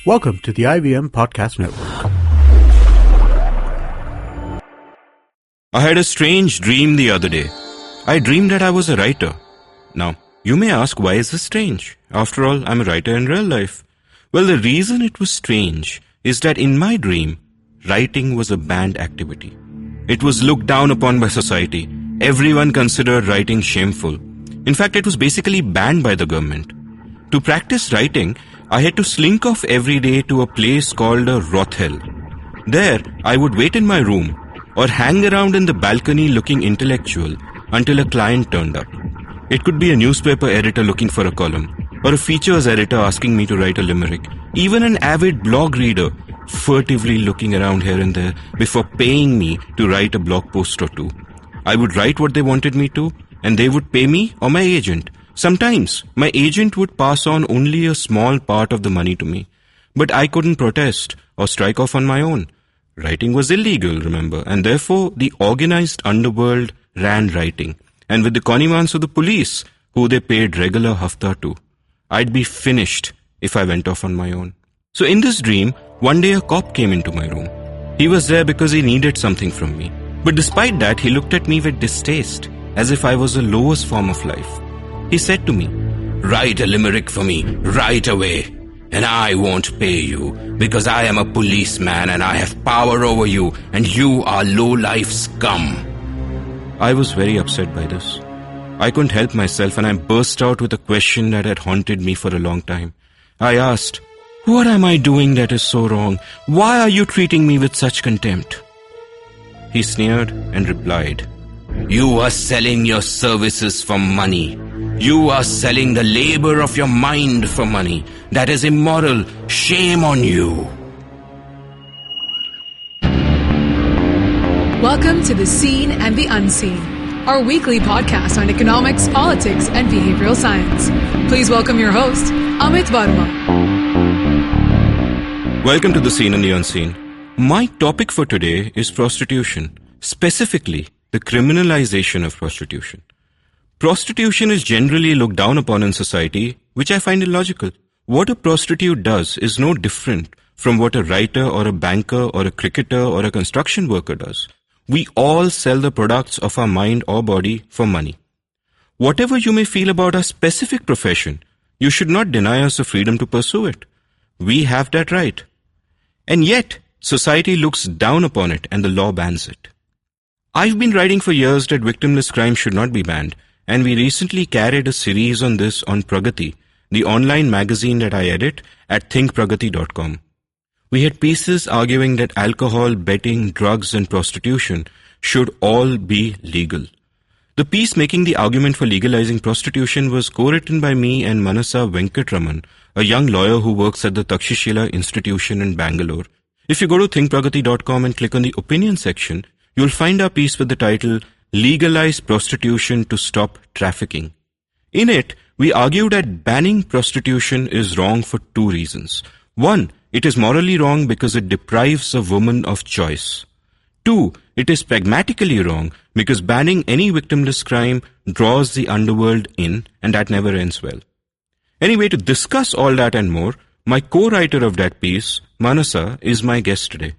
Welcome to the IVM Podcast Network. I had a strange dream the other day. I dreamed that I was a writer. Now, you may ask, why is this strange? After all, I'm a writer in real life. Well, the reason it was strange is that in my dream, writing was a banned activity. It was looked down upon by society. Everyone considered writing shameful. In fact, it was basically banned by the government. To practice writing, I had to slink off every day to a place called a brothel. There, I would wait in my room or hang around in the balcony looking intellectual until a client turned up. It could be a newspaper editor looking for a column, or a features editor asking me to write a limerick, even an avid blog reader furtively looking around here and there before paying me to write a blog post or two. I would write what they wanted me to, and they would pay me or my agent. Sometimes, my agent would pass on only a small part of the money to me, but I couldn't protest or strike off on my own. Writing was illegal, remember, and therefore the organized underworld ran writing, and with the connivance of the police, who they paid regular hafta to. I'd be finished if I went off on my own. So in this dream, one day a cop came into my room. He was there because he needed something from me. But despite that, he looked at me with distaste, as if I was the lowest form of life. He said to me, "Write a limerick for me, right away. And I won't pay you, because I am a policeman and I have power over you, and you are low-life scum." I was very upset by this. I couldn't help myself, and I burst out with a question that had haunted me for a long time. I asked, "What am I doing that is so wrong? Why are you treating me with such contempt?" He sneered and replied, "You are selling your services for money. You are selling the labor of your mind for money. That is immoral. Shame on you." Welcome to The Seen and the Unseen, our weekly podcast on economics, politics, and behavioral science. Please welcome your host, Amit Varma. Welcome to The Seen and the Unseen. My topic for today is prostitution, specifically the criminalisation of prostitution. Prostitution is generally looked down upon in society, which I find illogical. What a prostitute does is no different from what a writer or a banker or a cricketer or a construction worker does. We all sell the products of our mind or body for money. Whatever you may feel about our specific profession, you should not deny us the freedom to pursue it. We have that right. And yet, society looks down upon it and the law bans it. I've been writing for years that victimless crime should not be banned, and we recently carried a series on this on Pragati, the online magazine that I edit at thinkpragati.com. We had pieces arguing that alcohol, betting, drugs, and prostitution should all be legal. The piece making the argument for legalizing prostitution was co-written by me and Manasa Venkataraman, a young lawyer who works at the Takshashila Institution in Bangalore. If you go to thinkpragati.com and click on the opinion section, you'll find our piece with the title, "Legalize Prostitution to Stop Trafficking." In it, we argue that banning prostitution is wrong for two reasons. One, it is morally wrong because it deprives a woman of choice. Two, it is pragmatically wrong because banning any victimless crime draws the underworld in, and that never ends well. Anyway, to discuss all that and more, my co-writer of that piece, Manasa, is my guest today.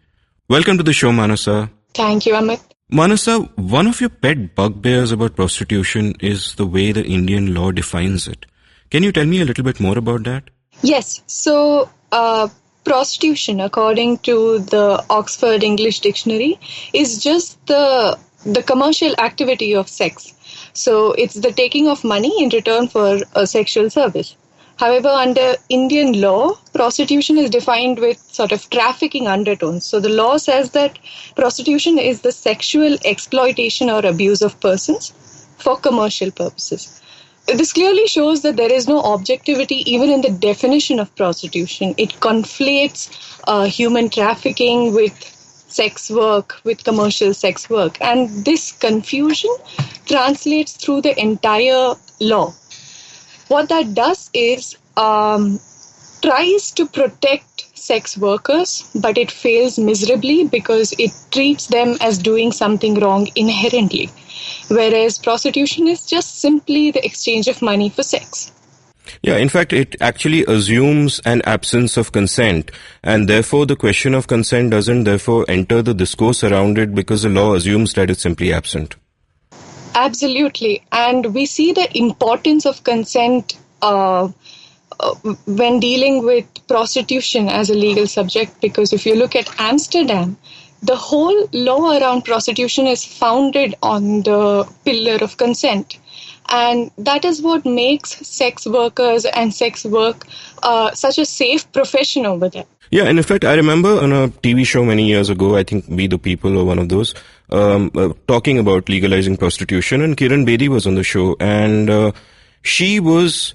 Welcome to the show, Manasa. Thank you, Amit. Manasa, one of your pet bugbears about prostitution is the way the Indian law defines it. Can you tell me a little bit more about that? Yes. So, prostitution, according to the Oxford English Dictionary, is just the commercial activity of sex. So, it's the taking of money in return for a sexual service. However, under Indian law, prostitution is defined with sort of trafficking undertones. So the law says that prostitution is the sexual exploitation or abuse of persons for commercial purposes. This clearly shows that there is no objectivity even in the definition of prostitution. It conflates human trafficking with sex work, with commercial sex work. And this confusion translates through the entire law. What that does is tries to protect sex workers, but it fails miserably because it treats them as doing something wrong inherently. Whereas prostitution is just simply the exchange of money for sex. Yeah, in fact, it actually assumes an absence of consent, and therefore the question of consent doesn't therefore enter the discourse around it because the law assumes that it's simply absent. Absolutely. And we see the importance of consent when dealing with prostitution as a legal subject, because if you look at Amsterdam, the whole law around prostitution is founded on the pillar of consent. And that is what makes sex workers and sex work such a safe profession over there. Yeah, and in fact, I remember on a TV show many years ago, I think We the People or one of those, talking about legalizing prostitution, and Kiran Bedi was on the show, and she was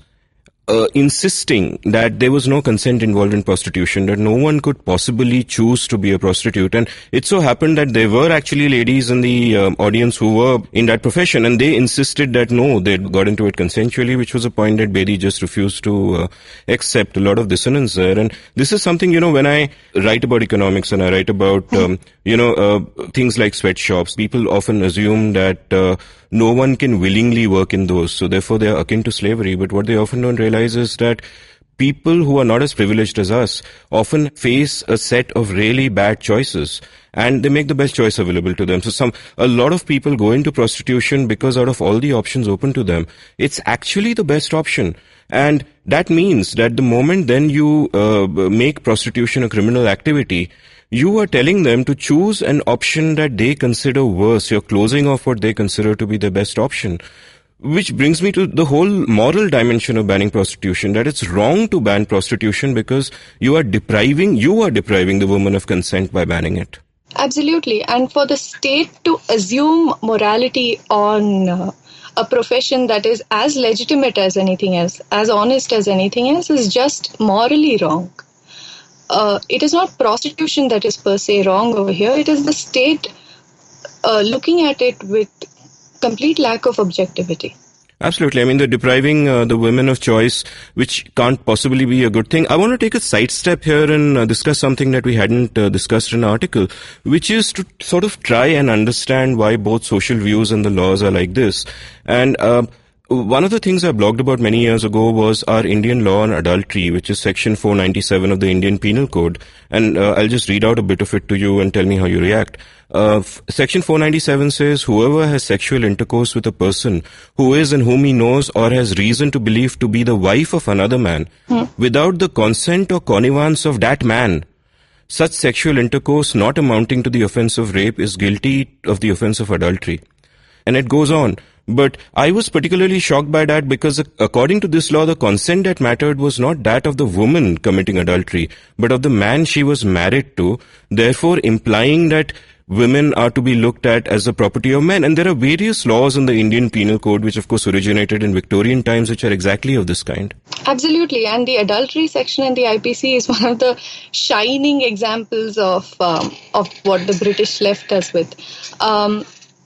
insisting that there was no consent involved in prostitution, that no one could possibly choose to be a prostitute. And it so happened that there were actually ladies in the audience who were in that profession, and they insisted that no, they got into it consensually, which was a point that Bedi just refused to accept. A lot of dissonance there. And this is something, when I write about economics and I write about, things like sweatshops, people often assume that no one can willingly work in those, so therefore they are akin to slavery. But what they often don't realize is that people who are not as privileged as us often face a set of really bad choices, and they make the best choice available to them. So a lot of people go into prostitution because out of all the options open to them, it's actually the best option. And that means that the moment then you make prostitution a criminal activity, you are telling them to choose an option that they consider worse. You're closing off what they consider to be the best option. Which brings me to the whole moral dimension of banning prostitution, that it's wrong to ban prostitution because you are depriving the woman of consent by banning it. Absolutely. And for the state to assume morality on a profession that is as legitimate as anything else, as honest as anything else, is just morally wrong. It is not prostitution that is per se wrong over here. It is the state looking at it with complete lack of objectivity. Absolutely. I mean, they're depriving the women of choice, which can't possibly be a good thing. I want to take a sidestep here and discuss something that we hadn't discussed in the article, which is to sort of try and understand why both social views and the laws are like this. And one of the things I blogged about many years ago was our Indian law on adultery, which is section 497 of the Indian Penal Code. And I'll just read out a bit of it to you and tell me how you react. Section 497 says, whoever has sexual intercourse with a person who is and whom he knows or has reason to believe to be the wife of another man, without the consent or connivance of that man, such sexual intercourse not amounting to the offense of rape is guilty of the offense of adultery. And it goes on. But I was particularly shocked by that because according to this law, the consent that mattered was not that of the woman committing adultery, but of the man she was married to, therefore implying that women are to be looked at as the property of men. And there are various laws in the Indian Penal Code, which of course originated in Victorian times, which are exactly of this kind. Absolutely. And the adultery section in the IPC is one of the shining examples of what the British left us with.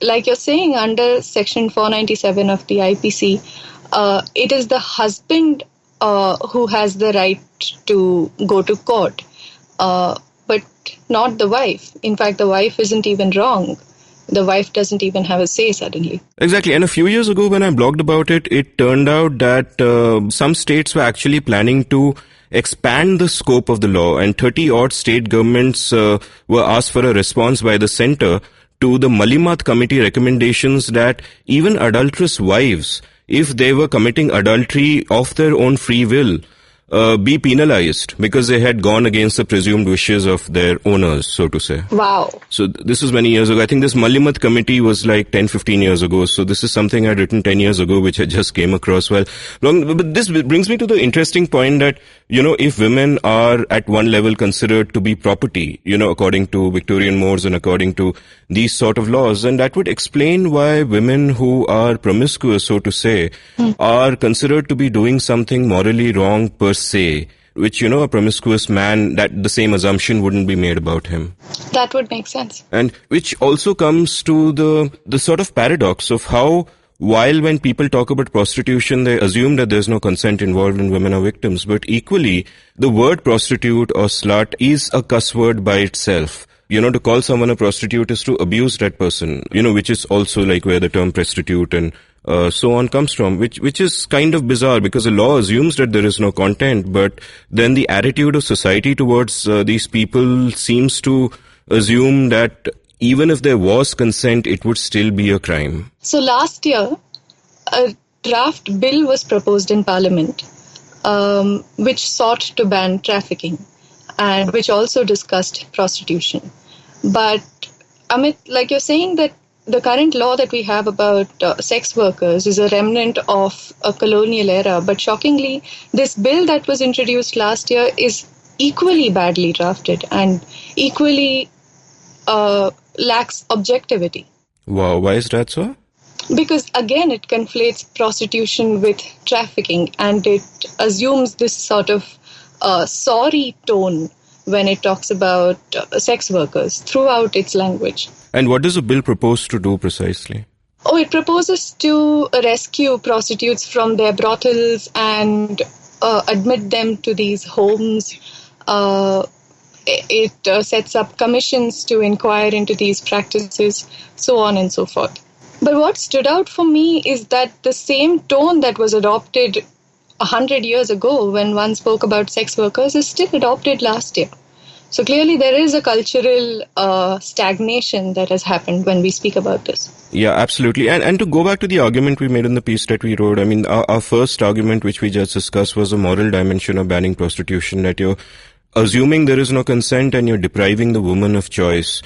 Like you're saying, under Section 497 of the IPC, it is the husband who has the right to go to court, but not the wife. In fact, the wife isn't even wrong. The wife doesn't even have a say suddenly. Exactly. And a few years ago when I blogged about it, it turned out that some states were actually planning to expand the scope of the law, and 30-odd state governments were asked for a response by the centre to the Malimat committee recommendations that even adulterous wives, if they were committing adultery of their own free will, be penalized because they had gone against the presumed wishes of their owners, so to say. Wow. So this was many years ago. I think this Malimat committee was like 10, 15 years ago. So this is something I'd written 10 years ago, which I just came across but this brings me to the interesting point that, if women are at one level considered to be property, according to Victorian mores and according to these sort of laws, then that would explain why women who are promiscuous, so to say, are considered to be doing something morally wrong per se, which, a promiscuous man, that the same assumption wouldn't be made about him. That would make sense. And which also comes to the sort of paradox of how, while when people talk about prostitution, they assume that there's no consent involved and women are victims, but equally, the word prostitute or slut is a cuss word by itself. To call someone a prostitute is to abuse that person, which is also like where the term prostitute and so on comes from, which is kind of bizarre because the law assumes that there is no content, but then the attitude of society towards these people seems to assume that even if there was consent, it would still be a crime. So last year, a draft bill was proposed in Parliament, which sought to ban trafficking and which also discussed prostitution. But Amit, like you're saying that the current law that we have about sex workers is a remnant of a colonial era. But shockingly, this bill that was introduced last year is equally badly drafted and equally lacks objectivity. Wow, why is that so? Because again, it conflates prostitution with trafficking and it assumes this sort of sorry tone when it talks about sex workers throughout its language. And what does the bill propose to do precisely? Oh, it proposes to rescue prostitutes from their brothels and admit them to these homes. It sets up commissions to inquire into these practices, so on and so forth. But what stood out for me is that the same tone that was adopted 100 years ago when one spoke about sex workers is still adopted last year. So clearly there is a cultural stagnation that has happened when we speak about this. Yeah, absolutely. And to go back to the argument we made in the piece that we wrote, I mean, our first argument, which we just discussed, was the moral dimension of banning prostitution, that you're assuming there is no consent and you're depriving the woman of choice.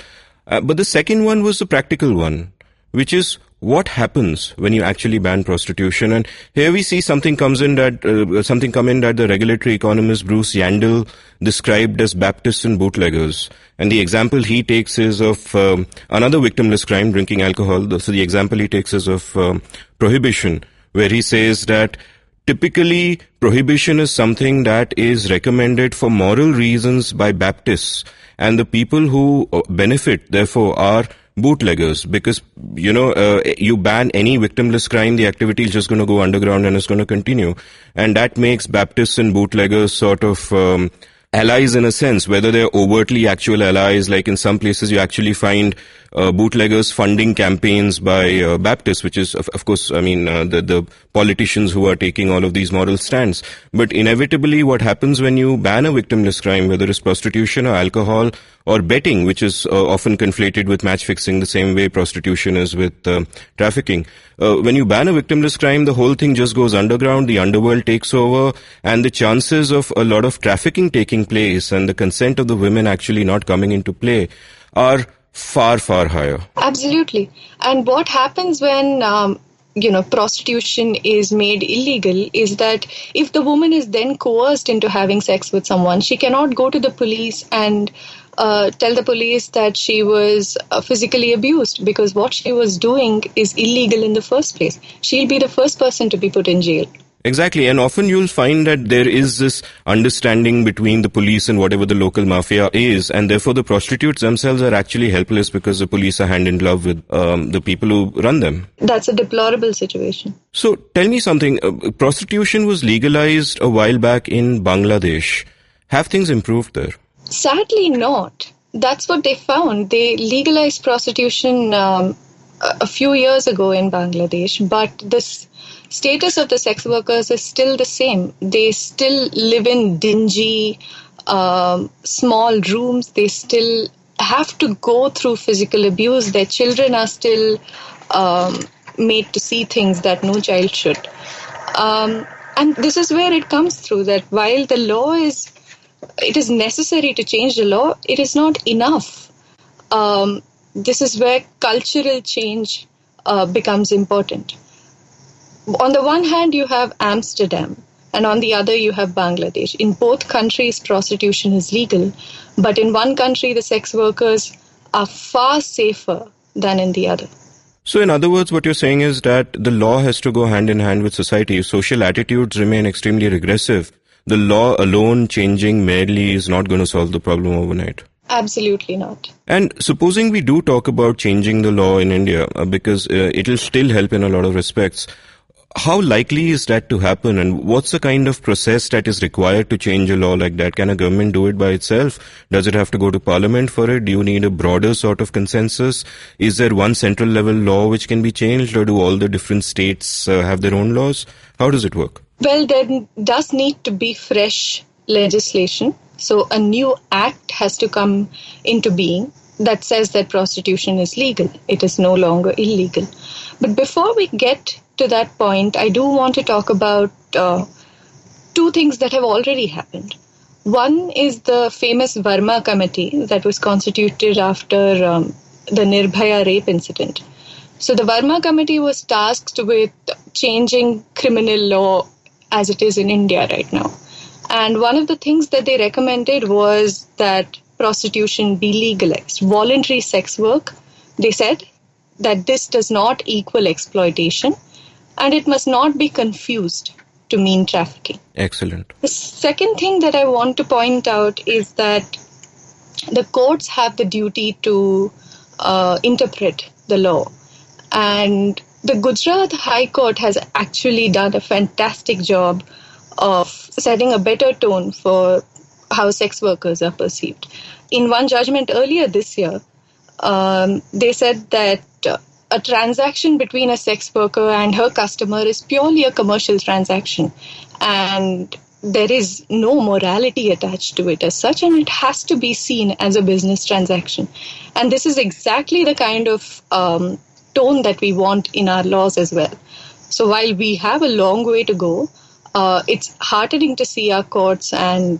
But the second one was the practical one, which is what happens when you actually ban prostitution. And here we see something come in that the regulatory economist Bruce Yandel described as Baptists and bootleggers. And the example he takes is of another victimless crime, drinking alcohol. So the example he takes is of prohibition, where he says that typically prohibition is something that is recommended for moral reasons by Baptists, and the people who benefit, therefore, are bootleggers, because, you ban any victimless crime, the activity is just going to go underground and it's going to continue. And that makes Baptists and bootleggers sort of allies in a sense, whether they're overtly actual allies. Like in some places you actually find bootleggers funding campaigns by Baptists, which is, of course, the politicians who are taking all of these moral stands. But inevitably what happens when you ban a victimless crime, whether it's prostitution or alcohol or betting, which is often conflated with match fixing the same way prostitution is with trafficking. When you ban a victimless crime, the whole thing just goes underground, the underworld takes over, and the chances of a lot of trafficking taking place and the consent of the women actually not coming into play are far, far higher. Absolutely. And what happens when prostitution is made illegal is that if the woman is then coerced into having sex with someone, she cannot go to the police and tell the police that she was physically abused, because what she was doing is illegal in the first place. She'll be the first person to be put in jail. Exactly, and often you'll find that there is this understanding between the police and whatever the local mafia is, and therefore the prostitutes themselves are actually helpless because the police are hand in glove with the people who run them. That's a deplorable situation. So tell me something, prostitution was legalized a while back in Bangladesh. Have things improved there? Sadly not. That's what they found. They legalized prostitution a few years ago in Bangladesh, but this status of the sex workers is still the same. They still live in dingy, small rooms. They still have to go through physical abuse. Their children are still made to see things that no child should. And this is where it comes through, that while the law it is necessary to change the law, it is not enough. This is where cultural change becomes important. On the one hand, you have Amsterdam, and on the other, you have Bangladesh. In both countries, prostitution is legal, but in one country, the sex workers are far safer than in the other. So in other words, what you're saying is that the law has to go hand in hand with society. If social attitudes remain extremely regressive, the law alone changing merely is not going to solve the problem overnight. Absolutely not. And supposing we do talk about changing the law in India, because it'll still help in a lot of respects, How likely is that to happen, and what's the kind of process that is required to change a law like that? Can a government do it by itself? Does it have to go to parliament for it? Do you need a broader sort of consensus? Is there one central level law which can be changed, or do all the different states have their own laws? How does it work? Well, there does need to be fresh legislation. So a new act has to come into being that says that prostitution is legal. It is no longer illegal. But before we get to that point, I do want to talk about two things that have already happened. One is the famous Varma committee that was constituted after the Nirbhaya rape incident. So the Varma committee was tasked with changing criminal law as it is in India right now. And one of the things that they recommended was that prostitution be legalized. Voluntary sex work, they said that this does not equal exploitation and it must not be confused to mean trafficking. Excellent. The second thing that I want to point out is that the courts have the duty to interpret the law. And the Gujarat High Court has actually done a fantastic job of setting a better tone for how sex workers are perceived. In one judgment earlier this year, they said that a transaction between a sex worker and her customer is purely a commercial transaction, and there is no morality attached to it as such, and it has to be seen as a business transaction. And this is exactly the kind of tone that we want in our laws as well. So while we have a long way to go, it's heartening to see our courts and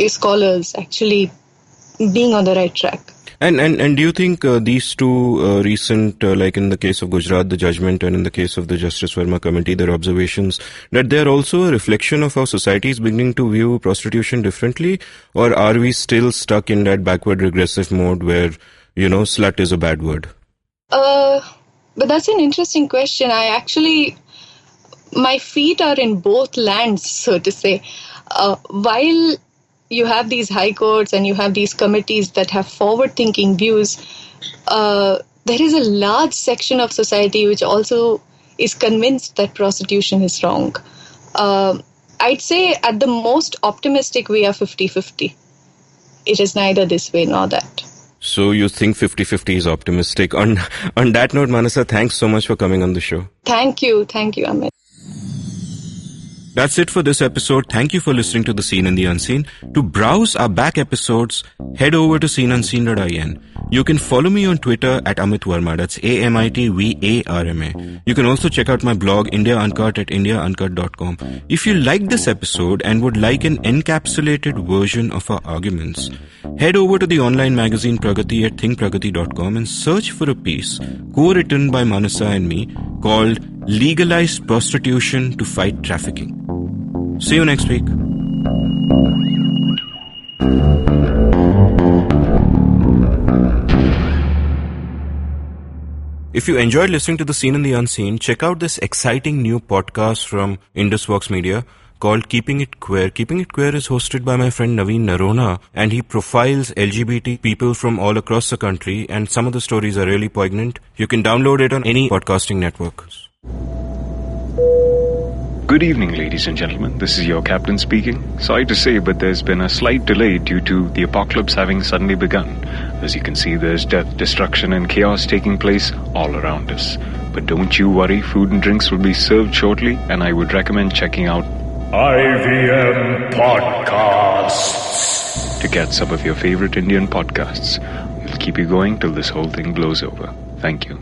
scholars actually being on the right track. And do you think these two recent, like in the case of Gujarat, the judgment, and in the case of the Justice Verma Committee, their observations, that they're also a reflection of how society is beginning to view prostitution differently? Or are we still stuck in that backward regressive mode where, slut is a bad word? But that's an interesting question. My feet are in both lands, so to say. While you have these high courts and you have these committees that have forward-thinking views, there is a large section of society which also is convinced that prostitution is wrong. I'd say at the most optimistic, we are 50-50. It is neither this way nor that. So you think 50-50 is optimistic. On that note, Manasa, thanks so much for coming on the show. Thank you, Amit. That's it for this episode. Thank you for listening to The Seen and the Unseen. To browse our back episodes, head over to seenunseen.in. You can follow me on Twitter at Amit Varma. That's AmitVarma. You can also check out my blog, India Uncut, at indiauncut.com. If you liked this episode and would like an encapsulated version of our arguments, head over to the online magazine Pragati at thinkpragati.com and search for a piece co-written by Manasa and me called Legalize Prostitution to Fight Trafficking. See you next week. If you enjoyed listening to The Seen and the Unseen, check out this exciting new podcast from IndusVox Media called Keeping It Queer. Keeping It Queer is hosted by my friend Naveen Narona, and he profiles LGBT people from all across the country, and some of the stories are really poignant. You can download it on any podcasting network. Good evening, ladies and gentlemen. This is your captain speaking. Sorry to say, but there's been a slight delay due to the apocalypse having suddenly begun. As you can see, there's death, destruction, and chaos taking place all around us. But don't you worry, food and drinks will be served shortly, and I would recommend checking out IVM Podcasts to get some of your favorite Indian podcasts. We'll keep you going till this whole thing blows over. Thank you.